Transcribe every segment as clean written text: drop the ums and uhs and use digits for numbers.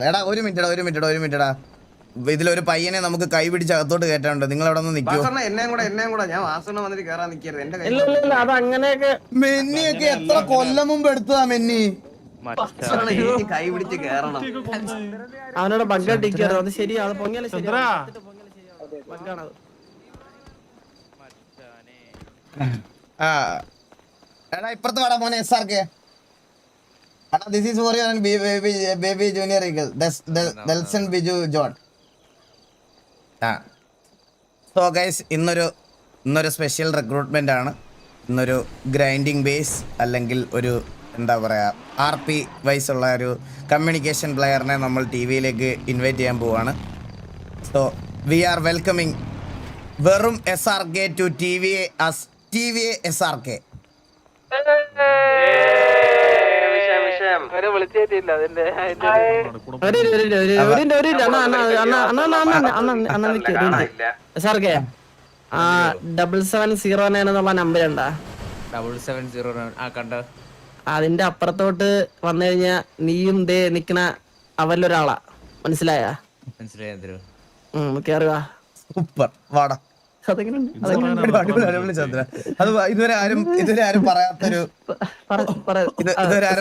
എടാ ഒരു മിനിറ്റടാ ഇതിലൊരു പയ്യനെ നമുക്ക് കൈ പിടിച്ച് അകത്തോട്ട് കയറ്റാനുണ്ട്. നിങ്ങൾ അവിടെ നിന്ന് നിൽക്കോ? മെന്നിയൊക്കെ എത്ര കൊല്ലം മുമ്പ് എടുത്തതാ മെന്നി. കൈ പിടിച്ച് കേറണം. അവനോട് ബഗ്ഗടിക്കാറോ? അത് ശരിയാ, അത് പൊങ്ങിയാലും ശരിയാ. എടാ ഇപ്പുറത്ത് വാടാ മോനെ. SRK this is for your baby junior eagle Delson Biju John. So guys ഇന്നൊരു സ്പെഷ്യൽ റിക്രൂട്ട്മെന്റ് ആണ്. ഇന്നൊരു ഗ്രൈൻഡിങ് ബേസ് അല്ലെങ്കിൽ ഒരു എന്താ പറയുക RP വൈസ് ഉള്ള ഒരു കമ്മ്യൂണിക്കേഷൻ പ്ലെയറിനെ നമ്മൾ TV-യിലേക്ക് ഇൻവൈറ്റ് ചെയ്യാൻ പോവാണ്. സോ വി ആർ വെൽക്കമിങ് വെറും SRK ടു TVA SRK. അതിന്റെ അപ്പുറത്തോട്ട് വന്നു കഴിഞ്ഞാ നീയും ദേ നിക്കണ അവരിലൊരാളാ. മനസ്സിലായ? കേറുക. സൂപ്പർ വാടാ. അത് ഇതുവരെ ആരും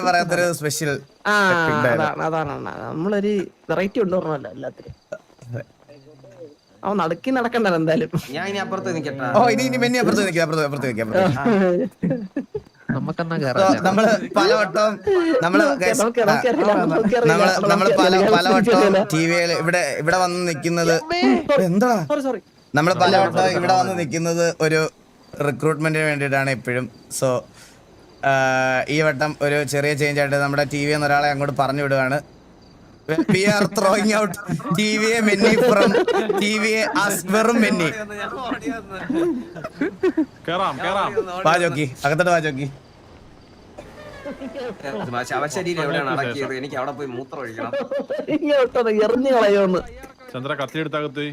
പറയാത്തൊരു സ്പെഷ്യൽ. അതാണ് നമ്മളൊരു വെറൈറ്റി കൊണ്ടുവരണല്ലോ എല്ലാത്തിനും. അവൻ നടക്കി നടക്കണ്ട എന്തായാലും. ഞാൻ ഇനി അപ്പുറത്ത് നിൽക്കട്ടെ. ഇനി മെന്നി അപ്പുറത്ത് നിൽക്കാം. നമ്മള് പലവട്ടം TV-യില് ഇവിടെ വന്ന് നിൽക്കുന്നത് എന്താ? നമ്മൾ പലവട്ടം ഇവിടെ വന്ന് നിൽക്കുന്നത് ഒരു റിക്രൂട്ട്മെന്റിന് വേണ്ടിയിട്ടാണ് എപ്പോഴും. സോ ഈ വട്ടം ഒരു ചെറിയ ചേഞ്ച് ആയിട്ട് നമ്മുടെ TV ഒരാളെ അങ്ങോട്ട് പറഞ്ഞു വിടുകയാണ്. We are throwing out TVA Menni from TVA as വെറും മെന്നി. വാജോക്കി അകത്തോട്ട് വാജോക്കി. ശവശരീരം എവിടെയാണ് അടക്കിയത്? എനിക്ക് അവിടെ പോയി മൂത്രം ഒഴിക്കണം. എറിഞ്ഞു കളയോന്ന് ചന്ദ്ര കത്തിയെടുത്തകത്ത്.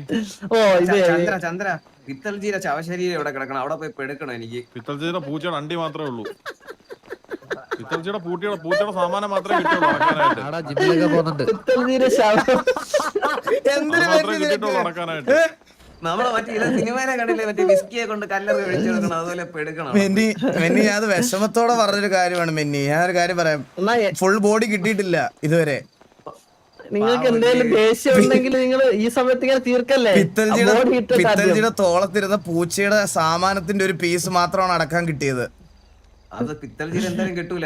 ചന്ദ്ര പിത്തൽജീരെ ശവശരീരം എവിടെ കിടക്കണം? അവിടെ പോയി പെടുക്കണം എനിക്ക്. പിത്തൽജീയുടെ പൂച്ചയുടെ അണ്ടി മാത്രമേ ഉള്ളൂ. പിത്തൽജിയുടെ പൂച്ചയുടെ സാമാനം മാത്രമേ കിട്ടുള്ളൂ നടക്കാനായിട്ട്. നമ്മളെ മറ്റേ സിനിമയിലെ കണ്ടില്ലേ, മറ്റേ വിസ്കിയെ കൊണ്ട് കല്ലറി ഒഴിച്ചെടുക്കണം, അതുപോലെ പെടുക്കണം. മെന്നി ഞാൻ വിഷമത്തോടെ പറഞ്ഞൊരു കാര്യമാണ് മെന്നി. ഞാനൊരു കാര്യം പറയാം. ഫുൾ ബോഡി കിട്ടിയിട്ടില്ല ഇതുവരെ. നിങ്ങൾക്ക് എന്തെങ്കിലും ദേഷ്യം ഉണ്ടെങ്കിൽ നിങ്ങൾ ഈ സമയത്ത് ഇങ്ങനെ തീർക്കല്ലേ. പിത്തൽജിയുടെ തോളത്തിരുന്ന പൂച്ചയുടെ സാമാനത്തിന്റെ ഒരു പീസ് മാത്രമാണ് അടക്കാൻ കിട്ടിയത്. അത് പിത്തൽജിയിൽ എന്തായാലും കിട്ടൂല.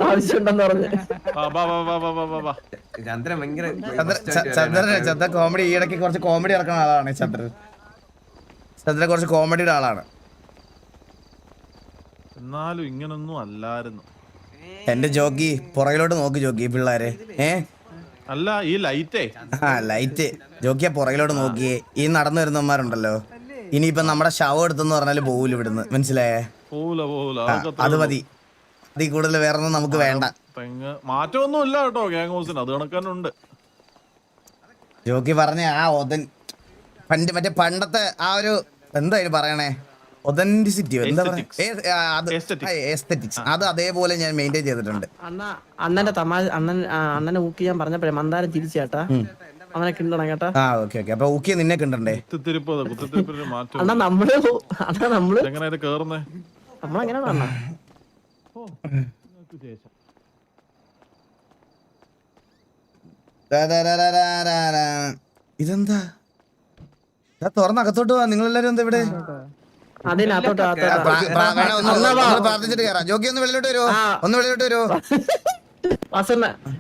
ആവശ്യമുണ്ടെന്ന് പറഞ്ഞ് ചന്ദ്രൻ ഭയങ്കര ചന്ദ്ര കോമഡി ഈ ഇടയ്ക്ക് കുറച്ച് കോമഡി ഇറക്കുന്ന ആളാണ്. ചന്ദ്ര കുറച്ച് കോമഡിയുടെ ആളാണ്. എന്നാലും ഇങ്ങനൊന്നും അല്ലായിരുന്നു. എന്റെ ജോക്കി പുറകിലോട്ട് നോക്ക് ജോക്കി പിള്ളേരെ. അല്ല ഈ ലൈറ്റേ ലൈറ്റ് ജോക്കിയാ പുറകിലോട്ട് നോക്കിയേ. ഈ നടന്നു വരുന്നവന്മാരുണ്ടല്ലോ, ഇനിയിപ്പൊ നമ്മുടെ ശവം എടുത്തെന്ന് പറഞ്ഞാല് പോവൂല ഇവിടുന്ന്. മനസ്സിലായേ? അത് മതി. അതിൽ കൂടുതൽ വേറെ ഒന്നും നമുക്ക് വേണ്ട. മാറ്റമൊന്നും ഇല്ല കേട്ടോ ഗ്യാങ് ഹൗസിന്. അത് കണക്കാനുണ്ട്. ജോക്കി പറഞ്ഞ ആ മറ്റേ പണ്ടത്തെ ആ ഒരു എന്താ പറയണേ, ഒതന്റിസിറ്റി എന്താ പറയാ, എസ്തെറ്റിക്സ്, അത് അതേപോലെ ഞാൻ മെയിൻറ്റെയിൻ ചെയ്തിട്ടുണ്ട്. അണ്ണന്റെ അണ്ണനെ ഊക്കി ഞാൻ പറഞ്ഞപ്പോഴേ മന്ദാരം തിരിച്ചേട്ടാ അവനെ കിണ്ടണം കേട്ടാ. ഓക്കെ അപ്പൊ ഊക്കിയ നിന്നെ കിണ്ടണ്ടേ? നമ്മളെങ്ങനെയാണ് ഇതെന്താ തുറന്നകത്തോട്ട് പോവാ? നിങ്ങളെല്ലാരും എന്താ ഇവിടെ? പ്രാർത്ഥിച്ചിട്ട് കയറാം. ജോക്കി ഒന്ന് വെളിയിലോട്ട് വരുമോ?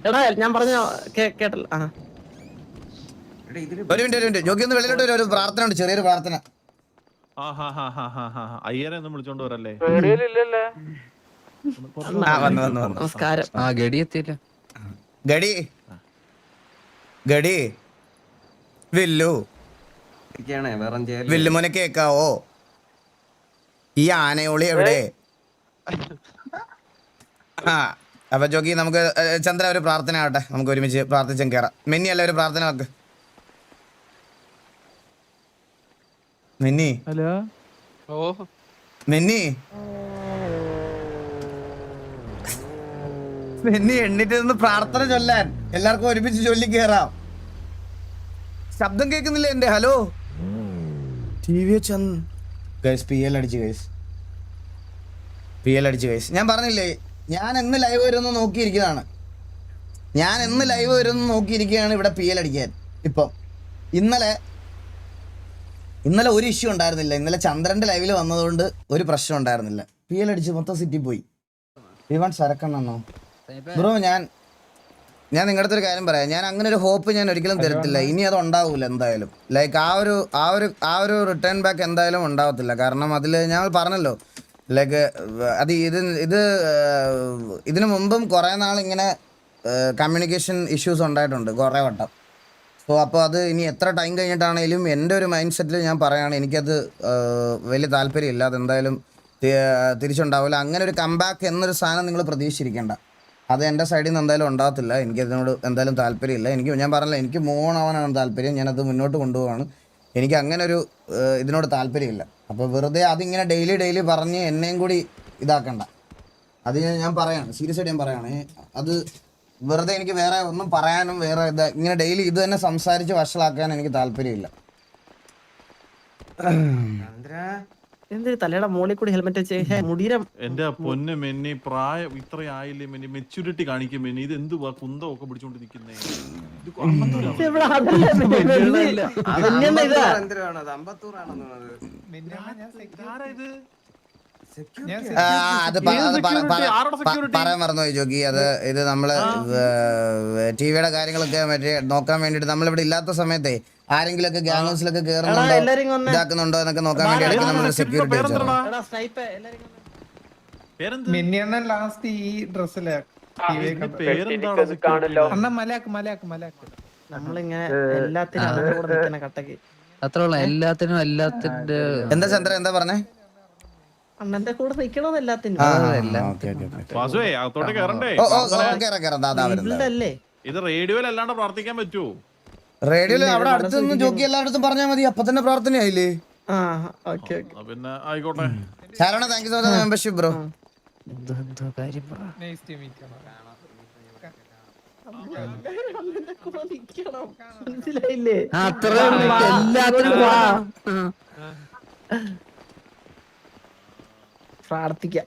എടാ ഞാൻ പറഞ്ഞ കേട്ടല്ലോ. ഒരു മിനിറ്റ് ജോക്കി ഒന്ന് വെളിയിലോട്ട് വരും. ഒരു പ്രാർത്ഥന ഉണ്ട്, ചെറിയൊരു പ്രാർത്ഥന. അയ്യരെ ഒന്നും വിളിച്ചോണ്ട് വരല്ലേ? നമസ്കാരം. ഗഡി വില്ലുമോനെ കേക്കാവോ? ഈ ആനയോളി എവിടെ? അപ്പൊ ജോക്കി നമുക്ക് ചന്ദ്ര ഒരു പ്രാർത്ഥന ആവട്ടെ, നമുക്ക് ഒരുമിച്ച് പ്രാർത്ഥിച്ചും കയറാം. മെന്നി അല്ല ഒരു പ്രാർത്ഥന വെക്ക്. മെന്നി ഓ, മെന്നി പിന്നെ എണ്ണിട്ട് നിന്ന് പ്രാർത്ഥന ചൊല്ലാൻ എല്ലാവർക്കും ഒരുമിച്ച് ചൊല്ലി കേറാം. ശബ്ദം കേൾക്കുന്നില്ല എന്റെ? Hello T V guys PL അടിച്ചു ഗൈസ്. ഞാൻ പറഞ്ഞില്ലേ ഞാൻ എന്ന് ലൈവ് വരുമെന്ന് നോക്കിയിരിക്കുന്നതാണ്. ഇവിടെ PL അടിക്കാൻ. ഇപ്പം ഇന്നലെ ഒരു ഇഷ്യൂ ഉണ്ടായിരുന്നില്ല. ഇന്നലെ ചന്ദ്രന്റെ ലൈവിൽ വന്നതുകൊണ്ട് ഒരു പ്രശ്നം ഉണ്ടായിരുന്നില്ല. PL അടിച്ച് മൊത്തം സിറ്റി പോയി. ഇവൻ സരക്കണ്ണോ ബ്രോ? ഞാൻ നിങ്ങളുടെ ഒരു കാര്യം പറയാം. ഞാൻ അങ്ങനെ ഒരു ഹോപ്പ് ഞാൻ ഒരിക്കലും തരത്തില്ല. ഇനി അത് ഉണ്ടാവൂല എന്തായാലും. ലൈക്ക് ആ ഒരു റിട്ടേൺ ബാക്ക് എന്തായാലും ഉണ്ടാവത്തില്ല. കാരണം അതിൽ ഞാൻ പറഞ്ഞല്ലോ ലൈക്ക് അത് ഇതിനു മുമ്പും കുറേ നാൾ ഇങ്ങനെ കമ്മ്യൂണിക്കേഷൻ ഇഷ്യൂസ് ഉണ്ടായിട്ടുണ്ട് കുറേ വട്ടം. സോ അപ്പോൾ അത് ഇനി എത്ര ടൈം കഴിഞ്ഞിട്ടാണെങ്കിലും എൻ്റെ ഒരു മൈൻഡ് സെറ്റിൽ ഞാൻ പറയുകയാണ് എനിക്കത് വലിയ താല്പര്യമില്ല. അതെന്തായാലും തിരിച്ചുണ്ടാവില്ല. അങ്ങനെ ഒരു കംബാക്ക് എന്നൊരു സാധനം നിങ്ങൾ പ്രതീക്ഷിച്ചിരിക്കേണ്ട. അത് എൻ്റെ സൈഡിൽ നിന്ന് എന്തായാലും ഉണ്ടാകത്തില്ല. എനിക്കതിനോട് എന്തായാലും താല്പര്യമില്ല. ഞാൻ പറഞ്ഞില്ല, എനിക്ക് മൂവ് ഓൺ ആവാനാണ് താല്പര്യം. ഞാനത് മുന്നോട്ട് കൊണ്ടുപോവാണ്. എനിക്ക് അങ്ങനെ ഒരു ഇതിനോട് താല്പര്യമില്ല. അപ്പോൾ വെറുതെ അതിങ്ങനെ ഡെയിലി പറഞ്ഞ് എന്നെയും കൂടി ഇതാക്കണ്ട. അത് ഞാൻ പറയാണ്, സീരിയസ് ആയിട്ട് ഞാൻ പറയാണ്. അത് വെറുതെ എനിക്ക് വേറെ ഒന്നും പറയാനും വേറെ ഇങ്ങനെ ഡെയിലി ഇത് തന്നെ സംസാരിച്ച് വഷളാക്കാൻ എനിക്ക് താല്പര്യമില്ല. എന്ത് തലയുടെ മോളിൽ കൂടി ഹെൽമെറ്റ് വെച്ച് മുടിയുടെ എന്റെ പൊന്ന് മെന്നി, പ്രായം ഇത്രയായില്ലേ മെന്നി? മെച്യൂരിറ്റി കാണിക്കും മെന്നി. ഇത് എന്തുവാ കുന്തം ഒക്കെ പിടിച്ചോണ്ട് നിൽക്കുന്നേ? പറയാൻ മറന്നുപോയി ജോഗി. ഇത് നമ്മള് ടിവിയുടെ കാര്യങ്ങളൊക്കെ മറ്റേ നോക്കാൻ വേണ്ടിട്ട് നമ്മളിവിടെ ഇല്ലാത്ത സമയത്തെ ആരെങ്കിലും ഒക്കെ ഗ്യാങ് ഹൗസിലൊക്കെ കേറുന്നുണ്ടോ ഇതാക്കുന്നുണ്ടോ എന്നൊക്കെ നോക്കാൻ വേണ്ടി നമ്മൾ സെക്യൂരിറ്റി ലാസ്റ്റ് ഈ ഡ്രസ്സിലെ നമ്മളിങ്ങനെ എല്ലാത്തിനും കട്ടക്ക് അത്ര എല്ലാത്തിനും എല്ലാത്തിന്റെ എന്താ ചന്ദ്ര എന്താ പറഞ്ഞേ? അണ്ണന്റെ കൂടെ നിക്കണോന്ന് എല്ലാത്തിനും വാസുവേ അകത്തോട്ട് കേറണ്ടേ? അല്ലേ ഇത് റേഡിയോയിൽ അല്ലാണ്ട് പ്രാർത്ഥിക്കാൻ പറ്റുമോ? റേഡിയോയില് അവിടെ അടുത്ത് നിന്ന് ജോക്കി എല്ലായിടത്തും പറഞ്ഞാൽ മതി. അപ്പൊ തന്നെ പ്രാർത്ഥനയായില്ലേ? പിന്നെ ആയിക്കോട്ടെ. Sharana, thank you so much membership bro. മനസ്സിലായില്ലേ? പ്രാർത്ഥിക്കാം.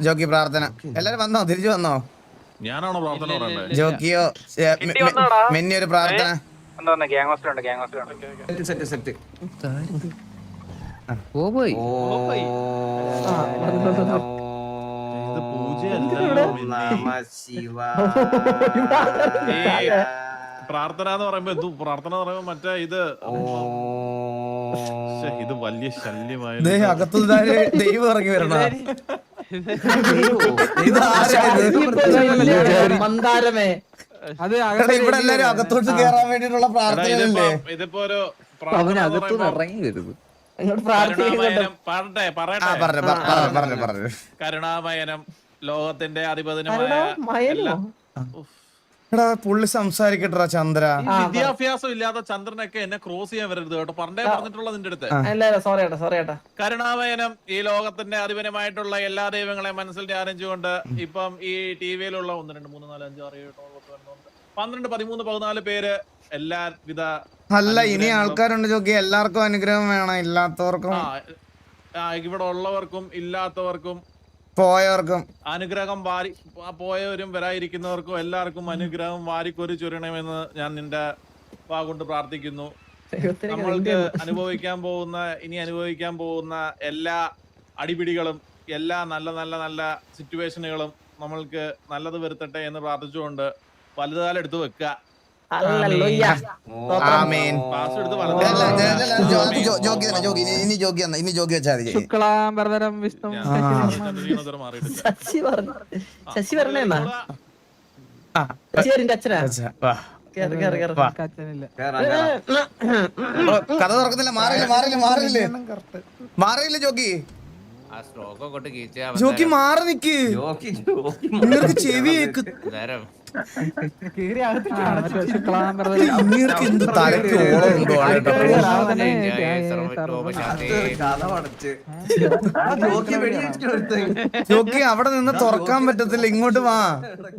ജോക്കി പ്രാർത്ഥന എല്ലാരും വന്നോ? തിരിച്ചു വന്നോ? ഞാനാണോ പ്രാർത്ഥന പറയണ്ടേ? ജോക്കിയോ മെന്നി ഒരു പ്രാർത്ഥന. ഇത് പൂജയല്ലല്ലോ പ്രാർത്ഥന എന്ന് പറയുമ്പോ പ്രാർത്ഥന എന്ന് പറയുമ്പോ മറ്റേ ഇത് വലിയ ശല്യമായ അകത്തു ദൈവം ഇറങ്ങി വരണ. മന്ദാരമേ, അത് ഇവിടെ എല്ലാരും അകത്തോട്ട് കേറാൻ വേണ്ടിട്ടുള്ള പ്രാർത്ഥനയല്ലേ? ഇതിപ്പോ ഒരു ഇറങ്ങി വരുന്നു. കരുണാമയനം ലോകത്തിന്റെ അധിപതിനുമായ എടാ പുള്ളി സംസാരിക്കട്ടാ ചന്ദ്ര. വിദ്യാഭ്യാസം ഇല്ലാത്ത ചന്ദ്രനൊക്കെ എന്നെ ക്രോസ് ചെയ്യാൻ വരരുത് കേട്ടോ. പണ്ടേ പറഞ്ഞിട്ടുള്ള നിന്റെ അടുത്ത്. കരുണാമയനം ഈ ലോകത്തിന്റെ അധിപനമായിട്ടുള്ള എല്ലാ ദൈവങ്ങളെ മനസ്സിൽ ധ്യാനിച്ചുകൊണ്ട് ഇപ്പം ഈ ടിവിയിലുള്ള 1 2 3 4 5 6 7 8 9 12 13 14 പേര് എല്ലാവിധ അല്ല ഇനി ആൾക്കാരുണ്ട് ജോക്കി. എല്ലാവർക്കും അനുഗ്രഹം വേണം. ഇല്ലാത്തവർക്കും ഇവിടെ ഉള്ളവർക്കും ഇല്ലാത്തവർക്കും പോയവർക്കും അനുഗ്രഹം പോയവരും വരാതിരിക്കുന്നവർക്കും എല്ലാവർക്കും അനുഗ്രഹം വാരിക്കൊരു ചൊരിയണമെന്ന് ഞാൻ നിന്റെ വാഗൊണ്ട് പ്രാർത്ഥിക്കുന്നു. നമ്മൾക്ക് ഇനി അനുഭവിക്കാൻ പോകുന്ന എല്ലാ അടിപിടികളും എല്ലാ നല്ല സിറ്റുവേഷനുകളും നമ്മൾക്ക് നല്ലത് വരുത്തട്ടെ എന്ന് പ്രാർത്ഥിച്ചുകൊണ്ട് വലതുകാലം എടുത്ത് വെക്കുക. ശുക്ലാംബരധരം വിഷ്ണു. ശശി പറഞ്ഞ അച്ഛനാ കഥ തുറക്കുന്നില്ല. മാറിയില്ലേ ജോക്കി? ജോക്കി മാറി നിക്ക്, ജോക്കി ജോക്കി നിങ്ങൾക്ക് ചെവി കേക്ക്, നിങ്ങൾക്ക് എന്ത് തലയ്ക്ക് ഓളം ഉണ്ടോ കഥമടച്ച് ജോക്കി വെടിവെച്ചിട്ട് ഒരുത്തൻ. ജോക്കി അവിടെ നിന്ന് തുറക്കാൻ പറ്റത്തില്ല, ഇങ്ങോട്ട് വാ.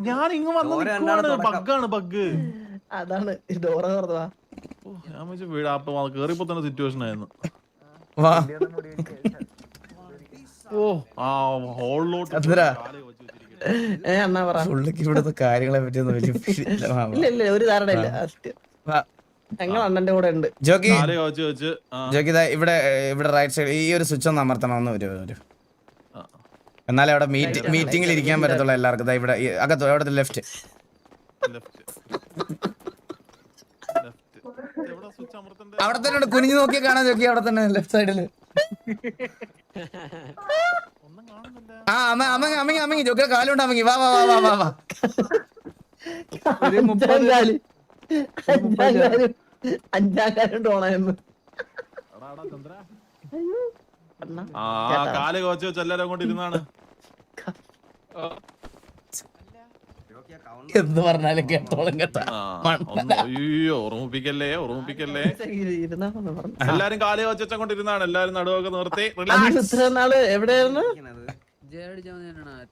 ഞാൻ ഇങ്ങ് വന്ന് ബഗ്ഗാണ് ബഗ്. അതാണ് ഡോറ് തുറന്നതാ. ഞാൻ വെച്ച് വീട് അപ്പൊ കേറിപ്പോ തന്നെ സിറ്റുവേഷൻ ആയിരുന്നു. വാ ഓ ആ ഹോളിലോട്ട് ചന്ദ്രാ. അണ്ണാ പറ. പുള്ളിക്ക് ഇവിടുത്തെ കാര്യങ്ങളെ പറ്റിയൊന്നും വലിയ പിടിയില്ല. വാ, വാ. ഇല്ല ഇല്ല ഒരു ധാരണ ഇല്ല. വാ. ഞങ്ങൾ അണ്ണന്റെ കൂടെ ഉണ്ട്. ജോക്കി കാല് വെച്ച് വെച്ച് ജോക്കി ദാ ഇവിടെ ഇവിടെ റൈറ്റ് സൈഡ് ഈ ഒരു സ്വിച്ച് ഒന്ന് അമർത്തണമെന്ന് വരും. എന്നാലേ അവിടെ മീറ്റിംഗിൽ ഇരിക്കാൻ പറ്റത്തുള്ളൂ എല്ലാവർക്കും. ദാ ഇവിടെ അകത്ത് അവിടെ ലെഫ്റ്റ്. അവിടെ തന്നെ ഉണ്ട്, കുനിഞ്ഞു നോക്കിയാൽ കാണാൻ ജോക്കി, അവിടെ തന്നെ ലെഫ്റ്റ് സൈഡില്. ആ അമ്മങ്ങി ജോക്കിയുടെ കാലുണ്ട് അമ്മങ്ങി. വാ വാ വാ വാ വാ വാ. അഞ്ചാം കാലം ടോണായിരുന്നു. ആ കാല് കോച്ച് വെച്ച് എല്ലാരും കൊണ്ട് ഇരുന്നാണ്. എന്ത് പറഞ്ഞാലും കേട്ടോളം കേട്ടാ. അയ്യോ ഓർമ്മിപ്പിക്കല്ലേ ഓർമ്മിപ്പിക്കല്ലേ. എല്ലാരും കാല് കോച്ച് കൊണ്ടിരുന്നാണ്. എല്ലാരും നടുവൊക്കെ നിർത്തി നാള് എവിടെയായിരുന്നു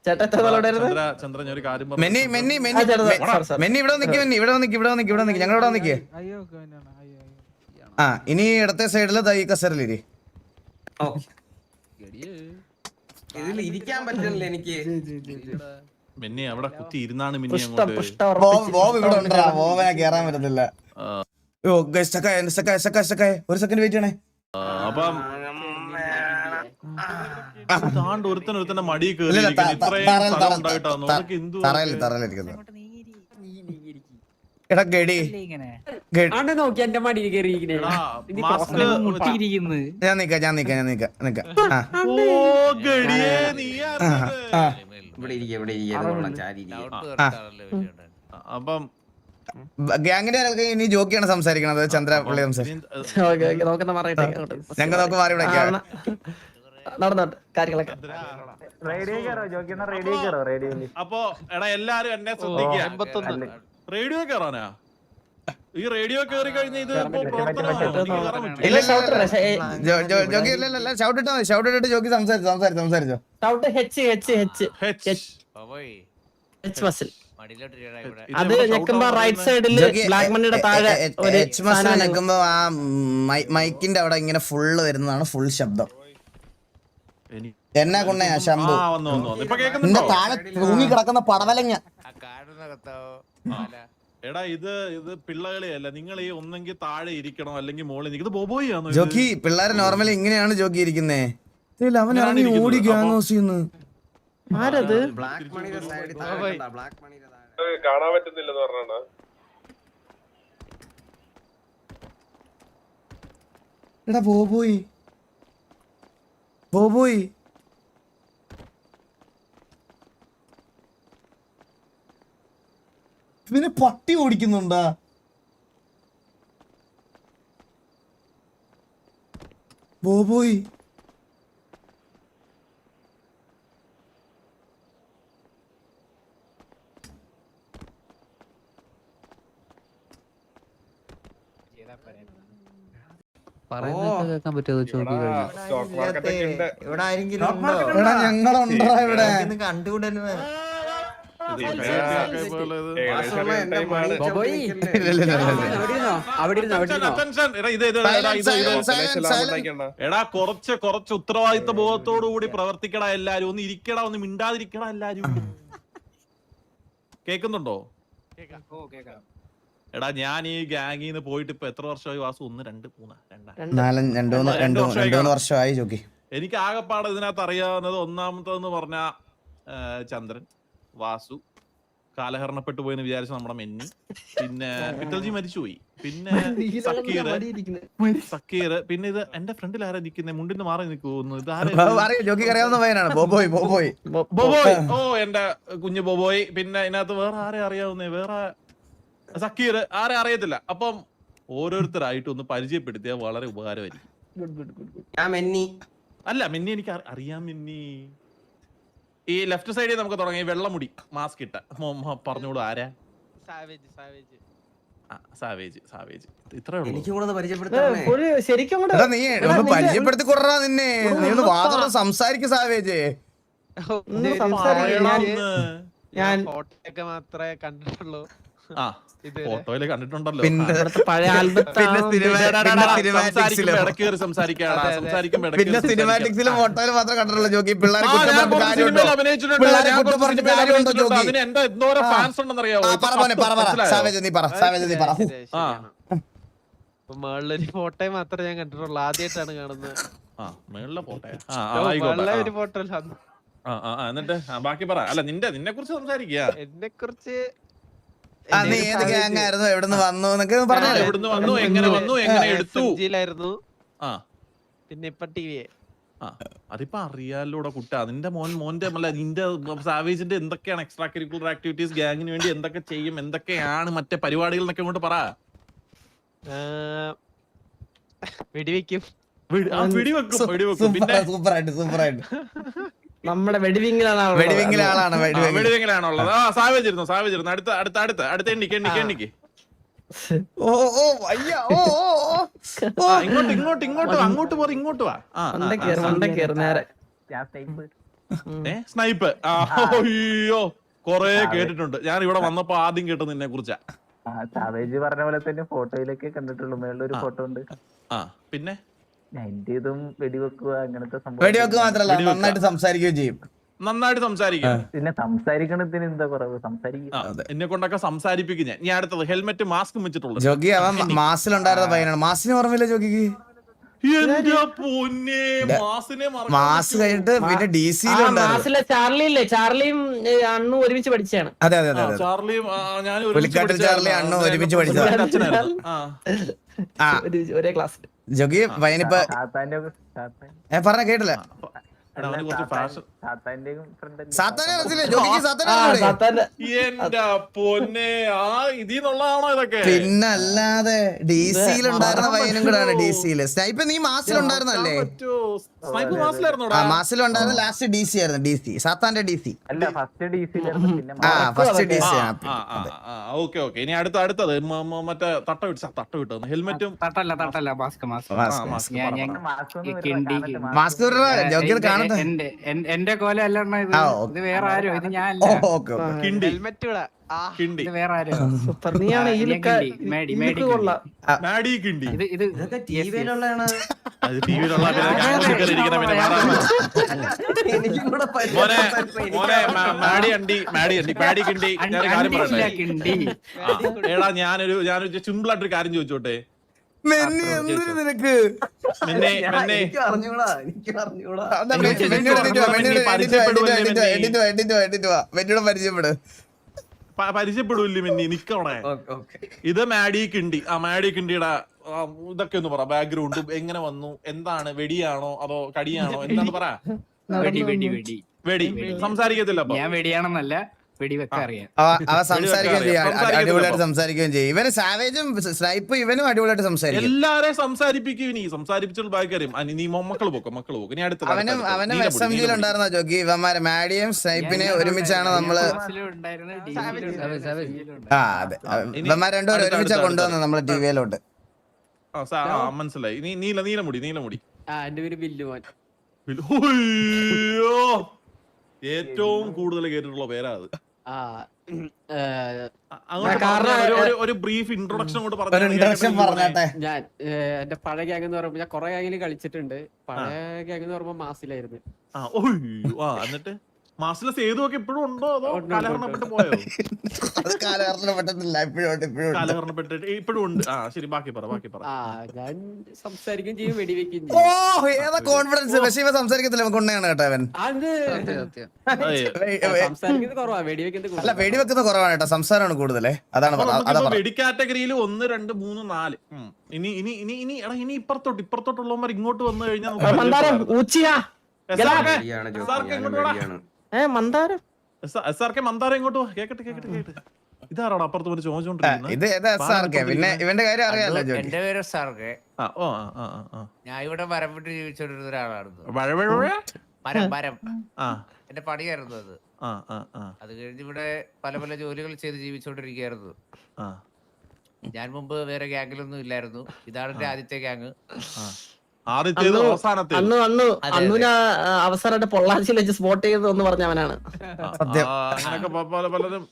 ചേട്ടാ? എത്ര നാൾ എവിടെയായിരുന്നു? ചന്ദ്രൻ ഒരു കാര്യം മെന്നി മെന്നി മെന്നി മെന്നി ഇവിടെ നിക്ക്, മെന്നി ഇവിടെ നിക്ക്, ഇവിടെ നിക്ക്, ഇവിടെ നിക്ക്, ഞങ്ങൾ ഇവിടെ നിക്ക്. ആ ഇനി ഇടത്തെ സൈഡില് ഈ കസേരയിലിരി. ഇതിൽ ഇരിക്കാൻ പറ്റില്ല എനിക്ക്. മിന്നി അവിടെ കുത്തി ഇരുന്നാണ് മിന്നി പുഷ്ട അങ്ങോട്ട്. പുഷ്ട ബോബ് ഇവിടെ ഉണ്ടാ, ബോബനെ കേറാൻ പറ്റത്തില്ല. ഓ ഗൈസ് സ്റ്റക്കായ ഒരു സെക്കൻഡ് വെയിറ്റ് ചെയ്യണേ. അപ്പം താണ്ട് ഒരുത്തന്റെ മടി ഇല്ല, കയറി ഇത്രയും തറയിലിരിക്കുന്നു. എടാ ഗഡി നോക്കി എന്റെ മടിയിൽ കയറിയിരിക്കണേ. ഞാൻ നിക്കാം. ആ ഇവിടെ ഇരിക്കുക, ഇവിടെ ഇരിക്കുക, ചാരി ഇരിക്കുക. അപ്പം ഗ്യാങ്ങിന്റെ ആൾക്ക് ഇനി ജോക്കിയാണ് സംസാരിക്കണത്. ചന്ദ്ര പുള്ളി സംസാരിക്കും. നോക്കുന്ന പറയട്ടെ. ഞങ്ങൾ നോക്ക് മാറി ഇവിടെ നടന്നോട്ട് കാര്യങ്ങളൊക്കെ. അപ്പൊ എടാ എല്ലാരും എന്നെ ശ്രദ്ധിക്കുക. റേഡിയോ കയറാനാ? ഈ റേഡിയോ കയറി കഴിഞ്ഞ ഇത് ഷൗട്ട് ഇട്ടിട്ട് ജോക്കി സംസാരിച്ചോ. അത് ഞെക്കുമ്പോ റൈറ്റ് സൈഡില് ബ്ലാക്ക് മണിയുടെ താഴെ നിൽക്കുമ്പോ ആ മൈക്കിന്റെ അവിടെ ഇങ്ങനെ ഫുള്ള് വരുന്നതാണ് ഫുൾ ശബ്ദം. എന്നാ കൊണ്ടയാ ശംഭു നിന്റെ താഴെ തൂങ്ങി കിടക്കുന്ന പടവലങ്ങ. എടാ ഇത് പിള്ളകളെയല്ല. നിങ്ങൾ ഈ ഒന്നെങ്കിൽ താഴെ ഇരിക്കണം അല്ലെങ്കിൽ മോളിൽ നിൽക്കുന്നത്. ബോബോയാണോ ജോക്കി? പിള്ളേരെ നോർമലി ഇങ്ങനെയാണ് ജോക്കി ഇരിക്കുന്നേ. അവൻ ഇറങ്ങി ഓടി ഗ്യാങ്ങോസിന്ന്. ആരത്? ബ്ലാക്ക് മണിയുടെ സൈഡിൽ ബ്ലാക്ക് മണിയുടെ കാണാൻ പറ്റുന്നില്ലെന്ന് പറഞ്ഞാ. എടാ ബോബോയ് ഇവനെ പട്ടി ഓടിക്കുന്നുണ്ടാ? ബോബോയ് പറയുന്നതൊക്കെ കേൾക്കാൻ പറ്റുമോ ചോദിച്ചു കഴിഞ്ഞു. സ്റ്റോക്ക് മാർക്കറ്റ് ഒക്കെ ഉണ്ട്. ഇവിടെ ആരെങ്കിലും എടാ ഞങ്ങളുണ്ടോ ഇവിടെ? കണ്ടുകൂടരുത്. എടാ കുറച്ച് ഉത്തരവാദിത്ത ബോധത്തോടു കൂടി പ്രവർത്തിക്കടാ എല്ലാരും. ഒന്ന് ഇരിക്കടാ, ഒന്ന് മിണ്ടാതിരിക്കടാ എല്ലാരും. കേക്കുന്നുണ്ടോ? എടാ ഞാൻ ഈ ഗാങ്ങിൽ നിന്ന് പോയിട്ട് ഇപ്പൊ എത്ര വർഷമായി വാസു? 1 2 3 2 വർഷമായി ജോക്കി. എനിക്ക് ആകെപ്പാടെ ഇതിനകത്ത് അറിയാവുന്നത് ഒന്നാമത്തെന്ന് പറഞ്ഞ ചന്ദ്രൻ, വാസു, കാലഹരണപ്പെട്ടു പോയെന്ന് വിചാരിച്ച നമ്മുടെ മെന്നി, പിന്നെ പിത്തൽജി മരിച്ചുപോയി, പിന്നെ സക്കീർ, പിന്നെ ഇത് എന്റെ ഫ്രണ്ടിൽ ആരാ നിൽക്കുന്നത്? മുണ്ടിന്ന് മാറി നിൽക്കുന്നു. ജോക്കി അറിയാവുന്ന പയ്യനാണ് ബോബോയ്. ഓ എന്റെ കുഞ്ഞു ബോബോയ്. പിന്നെ ഇതിനകത്ത് വേറെ ആരെ അറിയാവുന്നേ? വേറെ സക്കീർ, ആരെ അറിയത്തില്ല. അപ്പം ഓരോരുത്തരായിട്ട് ഒന്ന് പരിചയപ്പെടുത്തിയാൽ വളരെ ഉപകാരമായിരിക്കും. ഞാൻ മെന്നി. അല്ല മിന്നി എനിക്ക് അറിയാം മിന്നി. ഈ ലെഫ്റ്റ് സൈഡിൽ നമുക്ക് തുടങ്ങി വെള്ളമുടി മാസ്ക് ഇട്ട പറഞ്ഞോളൂ ആരാ? സാവേജ് ഇത്രേ ഉള്ളൂ. എനിക്ക് കൂടെ പരിചയപ്പെടുത്തണേ. ശരിക്കും കൂടെ എടാ നീ ഒന്ന് പരിചയപ്പെടുത്തി കൊടുറാ നിന്നെ. നീ ഒന്ന് വാതോടെ സംസാരിക്ക് സാവേജ്. ഒന്നും സംസാരിക്കില്ല. ഞാൻ ഫോട്ടോയൊക്കെ മാത്രമേ കണ്ടിട്ടുള്ളൂ. ആ ഫോട്ടോയില് കണ്ടിട്ടുണ്ടല്ലോ. പിന്നെ പഴയ പിന്നെ സിനിമാറ്റിക്സില് ഇടയ്ക്ക് കയറി സംസാരിക്കുമ്പോ പിന്നെ സിനിമാറ്റിക്സിലും ഫോട്ടോയില് മാത്രം കണ്ടിട്ടുള്ളൂ ജോക്കി. പിള്ളേരെ കുറ്റം പറഞ്ഞിട്ട് കാര്യമുണ്ടോ? അഭിനയിച്ചിട്ടുണ്ട്. പിള്ളേരെ കുറ്റം പറഞ്ഞിട്ട് കാര്യമുണ്ടോ ജോക്കി? അതിന് എന്റെ എന്തോരം ഫാൻസ് ഉണ്ടെന്നറിയാവോ? പറ സാവേജ് നീ പറ. ആ മേളിലൊരു ഫോട്ടോ മാത്രമേ ഞാൻ കണ്ടിട്ടുള്ളൂ. ആദ്യമായിട്ടാണ് കാണുന്നത്. ആ മേളിലെ ഫോട്ടോ. മേളിലെ ഒരു ഫോട്ടോ എന്നിട്ട് ബാക്കി പറ. അല്ല നിന്നെ കുറിച്ച് സംസാരിക്കുക. എന്നെ കുറിച്ച് നീ ഏത് ഗ്യാങ് ആയിരുന്നു, എവിടുന്ന് വന്നു എന്നൊക്കെ പറഞ്ഞു. എവിടുന്ന് വന്നു, എങ്ങനെ വന്നു, എങ്ങനെ എടുത്തു. ജിയിലായിരുന്നു. ആ പിന്നെ ഇപ്പൊ ടിവി. ആ അതിപ്പോ അറിയാലോടെ കുട്ട. നിന്റെ മോന്റെ അല്ല നിന്റെ സാവേജിന്റെ എന്തൊക്കെയാണ് എക്സ്ട്രാ കരിക്കുലർ ആക്ടിവിറ്റീസ്, ഗ്യാങ്ങിന് വേണ്ടി എന്തൊക്കെ ചെയ്യും, എന്തൊക്കെയാണ് മറ്റേ പരിപാടികൾ എന്നൊക്കെ കൊണ്ട് പറ. വെടിവെക്കും. വെടിവെക്കും. പിന്നെ സൂപ്പറായിട്ട് നമ്മുടെ വെടിവിങ്ങിലാണ് വെടിവിങ്ങിലാളാണ്. വെടിവെങ്കിലാണുള്ളത്. ആ സാവേജ് ഇരുന്നു. അടുത്ത എണ്ണിക്ക്. അങ്ങോട്ട് വാ. നേരെ സ്നൈപ്പ്. അയ്യോ കൊറേ കേട്ടിട്ടുണ്ട്. ഞാൻ ഇവിടെ വന്നപ്പോ ആദ്യം കേട്ടത് നിന്നെ കുറിച്ചാ. സാവേജ് പറഞ്ഞ പോലെ തന്നെ ഫോട്ടോയിലൊക്കെ കണ്ടിട്ടുള്ളൂ. മേളിലൊരു ഫോട്ടോ ഉണ്ട്. ആ പിന്നെ എന്റെ ഇതും വെടിവെക്കുക അങ്ങനത്തെ വെടിവെക്ക് മാത്രല്ല നന്നായിട്ട് സംസാരിക്കുകയും ചെയ്യും. നന്നായിട്ട് സംസാരിക്കും. പിന്നെ സംസാരിക്കണത്തിന് എന്താ കുറവ്? സംസാരിക്കും. എന്നെ കൊണ്ടൊക്കെ സംസാരിപ്പിക്കും ഞാൻ. അടുത്തത് ഹെൽമെറ്റ് മാസ്കും വെച്ചിട്ടുള്ളത്. ജോഗി അവൻ മാസിലുണ്ടായിരുന്ന പയ്യനാണ്. മാസിന് ഓർമ്മയില്ല ജോഗിക്ക്? എന്റെ പൊന്നെ മാസ് കഴിഞ്ഞിട്ട് പിന്നെ മാസിലെ ചാർലിയില്ലേ, ചാർലിയും അണ്ണും ഒരുമിച്ച് പഠിച്ചാണ്. അതെ ചാർലിയും പുലിക്കാട്ടിൽ ചാർലി അണ്ണും ഒരുമിച്ച് പഠിച്ചതാണ്. ഒരേ ക്ലാസ്. ജോഗി വൈനിപ്പ പറഞ്ഞ കേട്ടില്ല. സാത്താനെ ജോഗിക്ക് സാത്താനെ എന്റെ പൊന്നെ ഇതിന്നുള്ളതാണോ ഇതൊക്കെ? പിന്നല്ലാതെ ഡി സിയിലുണ്ടായിരുന്ന പയ്യനും കൂടെയാണ്. ഡി സിയില് സ്നൈപ്പ് നീ മാസിലുണ്ടായിരുന്നല്ലേ? മാസിലുണ്ടായിരുന്ന ലാസ്റ്റ് ഡി സി ആയിരുന്നു. ഡി സി സാത്താന്റെ ഡി സി അല്ല, first D C. First D C. Okay ഇനി അടുത്തത് മറ്റേ തട്ട വിട്ടു ഹെൽമെറ്റും. തട്ടല്ല മാസ്ക് മാസ്ക് ജോഗി കാണട്ടെ. എന്റെ കോല അല്ല ഇത് വേറെ ആരോ. ഇത് ഞാൻ ഹെൽമെറ്റ് കിണ്ടി വേറെ ആരോ. സൂപ്പർ. നീയാണ് ഈ കൊള്ളാം. മാഡി കിണ്ടി. ഇതൊക്കെ ടിവിയിലുള്ളതാണ്. അത് ടിവിയിലുള്ള എനിക്കും കൂടെ മാഡി കിണ്ടി. ഞാൻ കാര്യം പറയട്ടെ. എടാ ഞാനൊരു സിമ്പിൾ ആയിട്ടൊരു കാര്യം ചോദിച്ചോട്ടെ. നിനക്ക് എനിക്ക് അറിഞ്ഞൂടാ. പരിചയപ്പെടൂല്ലേ മിന്നി? നിക്കവിടെ. ഇത് മാഡി കിണ്ടി. ആ മാഡി കിണ്ടിയുടെ ഇതൊക്കെ ഒന്ന് പറ. ബാക്ക്ഗ്രൗണ്ടും എങ്ങനെ വന്നു, എന്താണ്, വെടിയാണോ അതോ കടിയാണോ, എന്താന്ന് പറ. വെടി സംസാരിക്കത്തില്ല. ഞാൻ വെടിയാണെന്നല്ല, വെടിവെക്കറിയാം. അവ സംസാരിക്കുകയും ചെയ്യും. അടിപൊളിയായിട്ട് സംസാരിക്കുകയും ചെയ്യും. ഇവന് സാവേജും സ്നൈപ്പ് ഇവനും അടിപൊളിയായിട്ട് സംസാരിക്കും. എല്ലാരെയും സംസാരിപ്പിക്കും. ഇനി സംസാരിപ്പിച്ചുള്ള ബാക്കിയും നീ മക്കള് പോക്കും. ഇനി അടുത്ത അവനും SMG ഉണ്ടായിരുന്ന ജോക്കി. ഇവന്മാരെ മാഡിയും സ്നൈപ്പിനെ ഒരുമിച്ചാണ് നമ്മള്. അതെ ഇവന്മാർ രണ്ടുപേരും ഒരുമിച്ചാ കൊണ്ടുവന്നത് നമ്മള് ടിവിയിലോട്ട്. മനസ്സിലായി. നീലമുടി. എന്റെ പേര് ബില്ലുമോൻ. ഏറ്റവും കൂടുതൽ കേട്ടിട്ടുള്ള പേരാ അത്. ഒരു ബ്രീഫ് ഇൻട്രൊഡക്ഷൻ കൊണ്ട് പറഞ്ഞാട്ടെ. ഞാൻ എന്റെ പഴയ ഗ്യാങ് എന്ന് പറയുമ്പോ ഞാൻ കൊറേ ഗ്യാങ്ങിൽ കളിച്ചിട്ടുണ്ട്. പഴയ ഗ്യാങ് എന്ന് പറയുമ്പോ മാസിലായിരുന്നു. എന്നിട്ട് മാസിലെ സേതുവൊക്കെ ഇപ്പോഴും ഉണ്ടോ അതോ കാലഹരണപ്പെട്ട് പോയോ? അത് കാലഹരണപ്പെട്ടിട്ടില്ല, കാലഹരണപ്പെട്ടിട്ട് ഇപ്പോഴും ഉണ്ട്. ശരി ബാക്കി പറ. ഞാൻ സംസാരിക്കുകയും ചെയ്യും, വെടിവെക്കുകയും ഓ ഏതാ കോൺഫിഡൻസ്. പക്ഷെ ഇവ സംസാരിക്കത്തില്ല. കൊണ്ടയാണ് കേട്ടോ അവൻ. സംസാരിക്കുന്നത് കുറവാ, വെടിവെക്കുന്നത് അല്ല വെടിവെക്കുന്ന കുറവാണ് കേട്ടോ, സംസാരമാണ് കൂടുതലേ. അതാണ് വെടി കാറ്റഗറിയിൽ 1, 2, 3, 4. ഇനി ഇപ്പുറത്തോട്ടുള്ളവന്മാർ ഇങ്ങോട്ട് വന്നു കഴിഞ്ഞാൽ മന്ദാരം ഇങ്ങോട്ട് വാ. കേക്കട്ടെ. ഇതാരാണ് അപ്പുറത്ത് പോലെ ചോദിച്ചോണ്ടിരിക്കുന്നത്? ഇത് ഏതാ SRK? പിന്നെ ഇവന്റെ കാര്യം അറിയാലോ ജോക്കി. എന്റെ പേര് സാർക്ക്. ആ, ഓ, ആ, ആ, ആ. ഞാൻ ഇവിടെ മരം വിട്ട് ജീവിച്ചോണ്ടിരുന്ന ഒരാളായിരുന്നു. വഴവഴവഴ? മരം ആ, എന്റെ പണിയായിരുന്നു അത്. ആ, ആ, ആ, അത് കഴിഞ്ഞ് ഇവിടെ പല പല ജോലികൾ ചെയ്ത് ജീവിച്ചോണ്ടിരിക്കുകയായിരുന്നു. ആ, ഞാൻ മുമ്പ് വേറെ ഗ്യാങ്ങിലൊന്നും ഇല്ലായിരുന്നു. ഇതാണ് എന്റെ ആദ്യത്തെ ഗ്യാങ്. ആ. ആദ്യത്തേത് അവസാനത്തേത്. അന്നുന അവസാനമായിട്ട് പൊള്ളാച്ചിയിൽ വെച്ച് സ്പോട്ട് ചെയ്ത് എന്ന് പറഞ്ഞവനാണ്. സത്യം. അങ്ങനൊക്കെ പലരും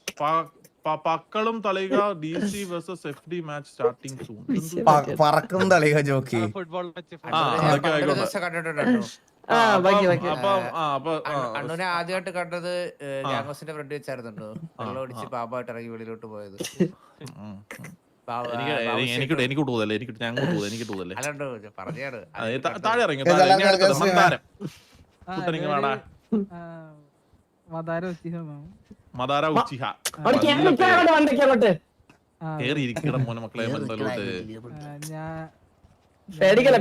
പക്കളും തളിക DC versus FD match starting soon. പറക്കും തളിക ജോക്കി. ഫുട്ബോൾ വെച്ച് അതൊക്കെ ഒരു ആയിക്കോട്ടെ. ദിവസം കണ്ടിട്ടുണ്ടോ അണ്ണുനെ ആദ്യമായിട്ട് കണ്ടത് ഗ്യാങ്സിന്റെ ഫ്രണ്ട് വെച്ചായിരുന്നുണ്ടോ? വെള്ളം ഒടിച്ച് പാമ്പായിട്ട് ഇറങ്ങി വെളിയിലോട്ട് പോയത്. എനിക്ക് കൂടുതലേ അല്ലണ്ടോ പറഞ്ഞാണ്. താഴെ ഇറങ്ങി മദാര ഉച്ചിഹ കേറി ഇരിക്കട മോനെ മക്കളെ ബന്ധലോട്ട്. പേടിക്കല്ലേ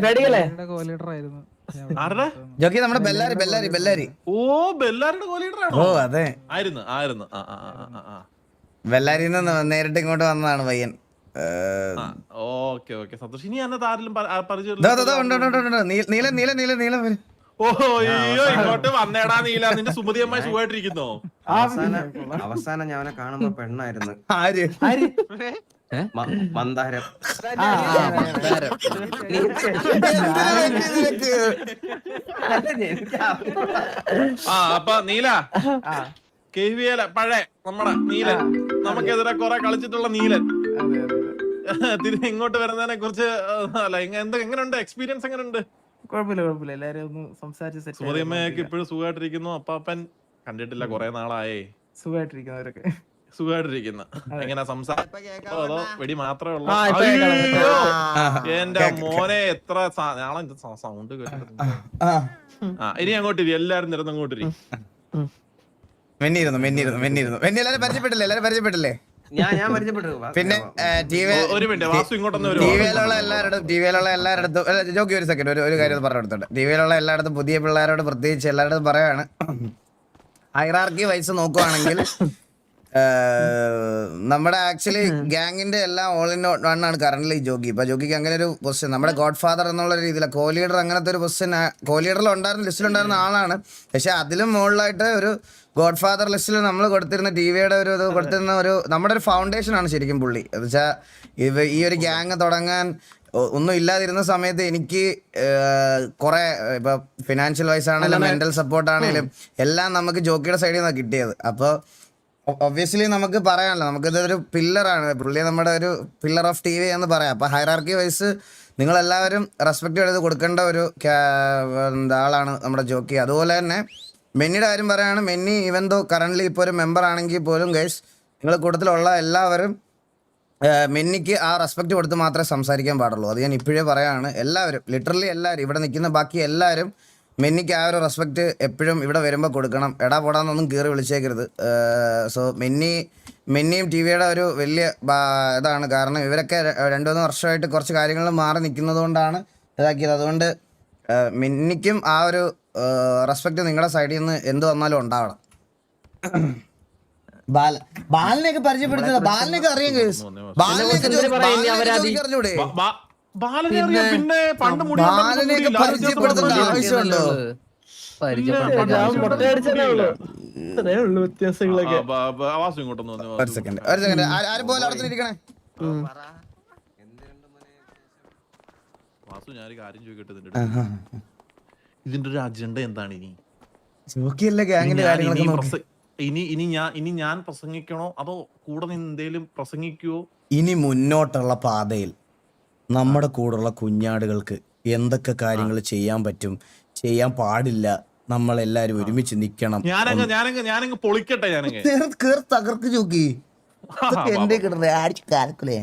ആരുടെ? ജോക്കി നമ്മുടെ ബെല്ലാരി. ഓ, ബെല്ലാരിയുടെ കോലീഡറാണോ? ഓ അതെ, ആയിരുന്നു. ബെല്ലാരിയിൽ നിന്ന് നേരിട്ട് ഇങ്ങോട്ട് വന്നതാണ് പയ്യൻ. ഓക്കെ സന്തോഷം. ഇനി എന്നെ ആരെങ്കിലും പരിചയം? നീലം വരും. ഓഹോ, അയ്യോ, ഇങ്ങോട്ട് വന്നേടാ നീല. നിന്റെ സുമതി അമ്മായി സുഖമായിട്ടിരിക്കുന്നോ? അവസാനം ഞാൻ അവനെ കാണുമ്പോ പെണ്ണായിരുന്നു. ആര്? മന്ദാരം. അപ്പൊ നീല KVL പഴയ നമ്മുടെ നീലൻ, നമുക്കെതിരെ കുറെ കളിച്ചിട്ടുള്ള നീലൻ തിരിഞ്ഞ് ഇങ്ങോട്ട് വരുന്നതിനെ കുറിച്ച് അല്ല, എങ്ങനെയുണ്ട് എക്സ്പീരിയൻസ്? എങ്ങനെയുണ്ട്? കുഴപ്പമില്ല എല്ലാരും ഒന്ന് സംസാരിച്ച് സുമതിയമ്മയൊക്കെ ഇപ്പോഴും സുഖമായിട്ടിരിക്കുന്നു. അപ്പാപ്പൻ കണ്ടിട്ടില്ല കുറെ നാളായേ. സുഖമായിട്ടിരിക്കുന്നവരൊക്കെ സുഖമായിട്ടിരിക്കുന്ന എങ്ങനെ സംസാരം? അതോ വെടി മാത്രമേ ഉള്ളൂ? ഇപ്പൊ കേൾക്കാം. അയ്യോ, എന്റെ മോനെ എത്ര നാളെ സൗണ്ട് കേട്ടിട്ടുണ്ട്. ഇനി അങ്ങോട്ട് എല്ലാരും നിരന്ന് അങ്ങോട്ട് മെന്നിയിരുന്നു. എല്ലാരും പരിചയപ്പെട്ടില്ലേ? ഞാൻ പരിചയപ്പെട്ടു. പിന്നെ ഒരു മിനിറ്റ്, വാസു ഇങ്ങോട്ടൊന്ന് ടിവിയിലുള്ള എല്ലാവരുടെ ജോക്കി ഒരു സെക്കൻഡ് ഒരു കാര്യം പറഞ്ഞു കൊടുത്തോട്ടെ. ടിവിയിലുള്ള എല്ലായിടത്തും പുതിയ പിള്ളേരോട് പ്രത്യേകിച്ച് എല്ലായിടത്തും പറയാണ്, ഹൈറാർക്കി വൈസ് നോക്കുവാണെങ്കിൽ നമ്മുടെ ആക്ച്വലി ഗ്യാങ്ങിന്റെ എല്ലാം ഓൾ ഇൻ വൺ ആണ് കറന്റ് ജോക്കി. ഇപ്പൊ ജോക്കിക്ക് അങ്ങനെ ഒരു പൊസിഷൻ, നമ്മുടെ ഗോഡ് ഫാദർ എന്നുള്ള രീതിയിൽ കോ-ലീഡർ അങ്ങനത്തെ ഒരു പൊസിഷൻ കോ-ലീഡറിൽ ഉണ്ടായിരുന്ന ലിസ്റ്റിലുണ്ടായിരുന്ന ആളാണ്. പക്ഷെ അതിലും മുകളിലായിട്ട് ഒരു ഗോഡ് ഫാദർ ലിസ്റ്റിൽ നമ്മൾ കൊടുത്തിരുന്ന ടിവിയുടെ ഒരു ഇത് കൊടുത്തിരുന്ന ഒരു നമ്മുടെ ഒരു ഫൗണ്ടേഷൻ ആണ് ശരിക്കും പുള്ളി. എന്ന് വെച്ചാൽ ഈ ഒരു ഗ്യാങ് തുടങ്ങാൻ ഒന്നും ഇല്ലാതിരുന്ന സമയത്ത് എനിക്ക് കുറെ ഇപ്പൊ ഫിനാൻഷ്യൽ വൈസ് ആണെങ്കിലും മെന്റൽ സപ്പോർട്ട് ആണെങ്കിലും എല്ലാം നമുക്ക് ജോക്കിയുടെ സൈഡിൽ നിന്നാണ് കിട്ടിയത്. അപ്പോൾ ഒബ്വിയസ്ലി നമുക്ക് പറയാനല്ലോ, നമുക്കിതൊരു പില്ലറാണ് പുള്ളി, നമ്മുടെ ഒരു പില്ലർ ഓഫ് TV എന്ന് പറയാം. അപ്പോൾ ഹൈറാർക്കി വൈസ് നിങ്ങളെല്ലാവരും റെസ്പെക്ട് ചെയ്ത് കൊടുക്കേണ്ട ഒരു ആളാണ് നമ്മുടെ ജോക്കി. അതുപോലെ തന്നെ മെന്നിയുടെ കാര്യം പറയുകയാണ്, മെന്നി ഈവൻ ദോ കറൻ്റ്ലി ഇപ്പോൾ ഒരു മെമ്പർ ആണെങ്കിൽ പോലും ഗൈസ്, നിങ്ങൾ കൂട്ടത്തിലുള്ള എല്ലാവരും മെന്നിക്ക് ആ റെസ്പെക്ട് കൊടുത്ത് മാത്രമേ സംസാരിക്കാൻ പാടുള്ളൂ. അത് ഞാൻ ഇപ്പോഴേ പറയാണ്. എല്ലാവരും ലിറ്ററലി എല്ലാവരും ഇവിടെ നിൽക്കുന്ന ബാക്കി എല്ലാവരും മെന്നിക്ക് ആ ഒരു റെസ്പെക്ട് എപ്പോഴും ഇവിടെ വരുമ്പോൾ കൊടുക്കണം. എടാ പോടാന്നൊന്നും കയറി വിളിച്ചേക്കരുത്. സോ മെന്നിയും TVയുടെ ഒരു വലിയ ഇതാണ്. കാരണം ഇവരൊക്കെ 2-3 വർഷമായിട്ട് കുറച്ച് കാര്യങ്ങൾ മാറി നിൽക്കുന്നത് കൊണ്ടാണ് ഇതാക്കിയത്. അതുകൊണ്ട് മെന്നിക്കും ആ ഒരു റെസ്പെക്ട് നിങ്ങളുടെ സൈഡിൽ നിന്ന് എന്ത് വന്നാലും ഉണ്ടാവണം. ബാലനെയൊക്കെ പരിചയപ്പെടുത്തുന്നത്, ബാലനെയൊക്കെ അറിയാം. ബാലനെയൊക്കെ അറിഞ്ഞൂടെ? പിന്നെ പണ്ട് ബാലനെയൊക്കെ പരിചയപ്പെടുത്തേണ്ട ആവശ്യമുണ്ടോ? വ്യത്യാസങ്ങളൊക്കെ. വാസു ഇങ്ങോട്ടൊന്ന് വന്നേ. ഒരു സെക്കൻഡ് ആരും പോലെ അവിടെ ഇരിക്കണേ. വാസു ഞാനൊരു കാര്യം ചോദിക്കട്ടെ, ഇതിന്റെ ഒരു അജണ്ട എന്താണ്? ഇനി ഞാൻ പ്രസംഗിക്കണോ അതോ കൂടെ നിന്ന് എന്തേലും പ്രസംഗിക്കുവോ? ഇനി മുന്നോട്ടുള്ള പാതയിൽ നമ്മുടെ കൂടെയുള്ള കുഞ്ഞാടുകൾക്ക് എന്തൊക്കെ കാര്യങ്ങൾ ചെയ്യാൻ പറ്റും, ചെയ്യാൻ പാടില്ല, നമ്മളെല്ലാരും ഒരുമിച്ച് നിക്കണം. ഞാനങ്ങ് പൊളിക്കട്ടെ. തകർക്ക് ചോക്കി എന്റെ കിടന്നേ ആടിച്ച് കാലക്കുലേ